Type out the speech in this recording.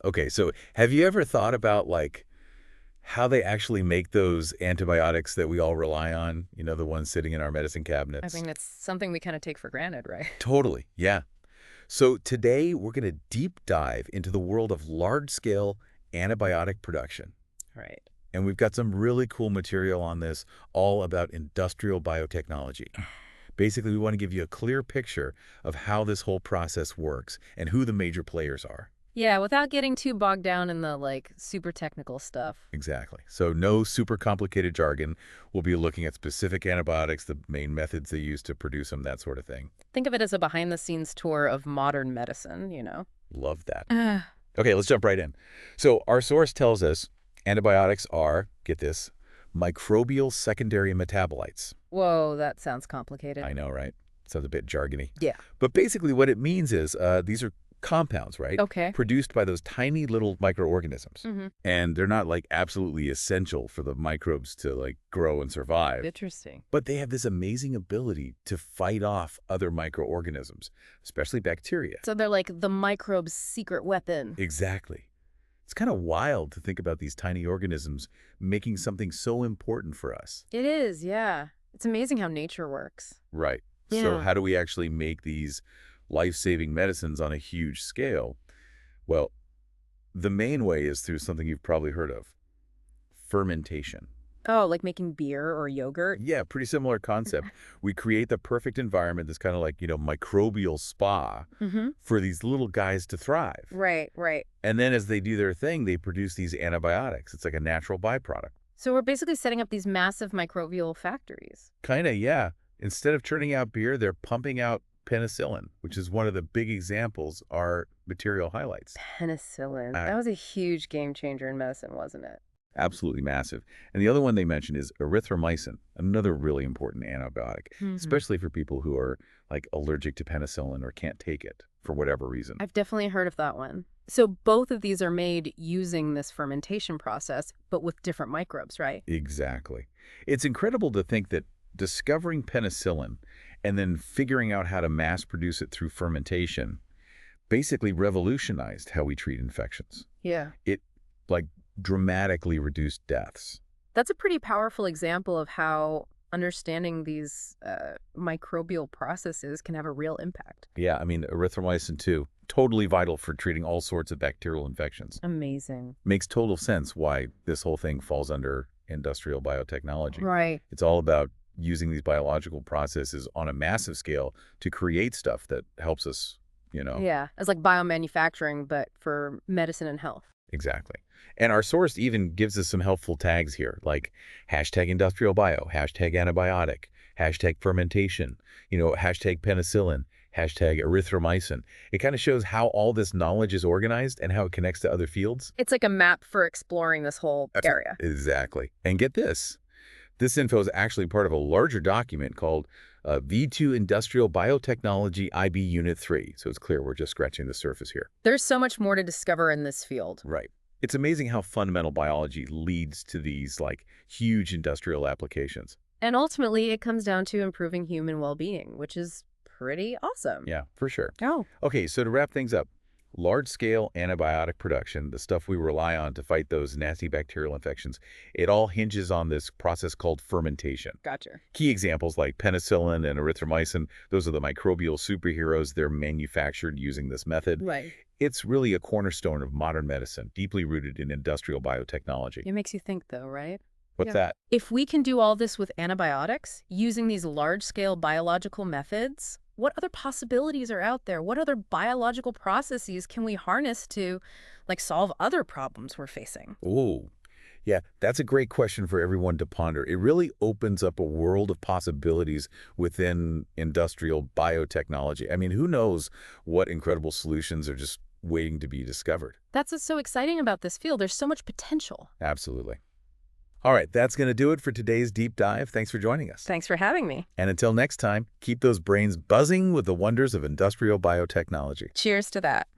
Okay, so have you ever thought about, like, how they actually make those antibiotics that we all rely on? You know, the ones sitting in our medicine I cabinets? mean, it's something we kind of take for granted, right? Totally, yeah. So today we're going to deep dive into the world of large-scale antibiotic production. Right. And we've got some really cool material on this, all about industrial biotechnology. Basically, we want to give you a clear picture of how this whole process works and who the major players are. Yeah, without getting too bogged down in the like super technical stuff. Exactly. So no super complicated jargon. We'll be looking at specific antibiotics, the main methods they use to produce them, that sort of thing. Think of it as a behind the scenes tour of modern medicine, you know? Love that. Uh, Okay, let's jump right in. So our source tells us antibiotics are, get this, microbial secondary metabolites. Whoa, that sounds complicated. I know, right? Sounds a bit jargony. Yeah. But basically what it means is these are compounds, right? Okay. Produced by those tiny little microorganisms. Mm-hmm. And they're not like absolutely essential for the microbes to like grow and survive. Interesting. But they have this amazing ability to fight off other microorganisms, especially bacteria. So they're like the microbe's secret weapon. Exactly. It's kind of wild to think about these tiny organisms making something so important for us. It is, yeah. It's amazing how nature works. Right. So Yeah. how do we actually make these life-saving medicines on a huge scale? Well, the main way is through something you've probably heard of, fermentation. Oh, like making beer or yogurt? Yeah, pretty similar concept. We create the perfect environment, this kind of like, microbial spa Mm-hmm. for these little guys to thrive. Right, right. And then as they do their thing, they produce these antibiotics. It's like a natural byproduct. So we're basically setting up these massive microbial factories. Kind of, yeah. Instead of churning out beer, they're pumping out penicillin, which is one of the big examples our material highlights. Penicillin. Uh, That was a huge game changer in medicine, wasn't it? Absolutely massive. And the other one they mentioned is erythromycin, another really important antibiotic, Mm-hmm. especially for people who are like allergic to penicillin or can't take it for whatever reason. I've definitely heard of that one. So both of these are made using this fermentation process, but with different microbes, right? Exactly. It's incredible to think that discovering penicillin and then figuring out how to mass produce it through fermentation basically revolutionized how we treat infections. Yeah. It like dramatically reduced deaths. That's a pretty powerful example of how understanding these microbial processes can have a real impact. Yeah, I mean, erythromycin too, totally vital for treating all sorts of bacterial infections. Amazing. Makes total sense why this whole thing falls under industrial biotechnology. Right. It's all about using these biological processes on a massive scale to create stuff that helps us, Yeah. It's like biomanufacturing, but for medicine and health. Exactly. And our source even gives us some helpful tags here, like hashtag industrial bio, hashtag antibiotic, hashtag fermentation, hashtag penicillin, hashtag erythromycin. It kind of shows how all this knowledge is organized and how it connects to other fields. It's like a map for exploring this whole area. Exactly. And get this. This info is actually part of a larger document called V2 Industrial Biotechnology IB Unit 3. So it's clear we're just scratching the surface here. There's so much more to discover in this field. Right. It's amazing how fundamental biology leads to these like huge industrial applications. And ultimately, it comes down to improving human well-being, which is pretty awesome. Yeah, for sure. Oh. Okay, so to wrap things up, large-scale antibiotic production, the stuff we rely on to fight those nasty bacterial infections, it all hinges on this process called fermentation. Gotcha. Key examples like penicillin and erythromycin, those are the microbial superheroes. They're manufactured using this method. Right. It's really a cornerstone of modern medicine, deeply rooted in industrial biotechnology. It makes you think, though, right? What's that? If we can do all this with antibiotics, using these large-scale biological methods, what other possibilities are out there? What other biological processes can we harness to, like, solve other problems we're facing? Oh, yeah, that's a great question for everyone to ponder. It really opens up a world of possibilities within industrial biotechnology. I mean, who knows what incredible solutions are just waiting to be discovered? That's what's so exciting about this field. There's so much potential. Absolutely. All right, that's going to do it for today's deep dive. Thanks for joining us. Thanks for having me. And until next time, keep those brains buzzing with the wonders of industrial biotechnology. Cheers to that.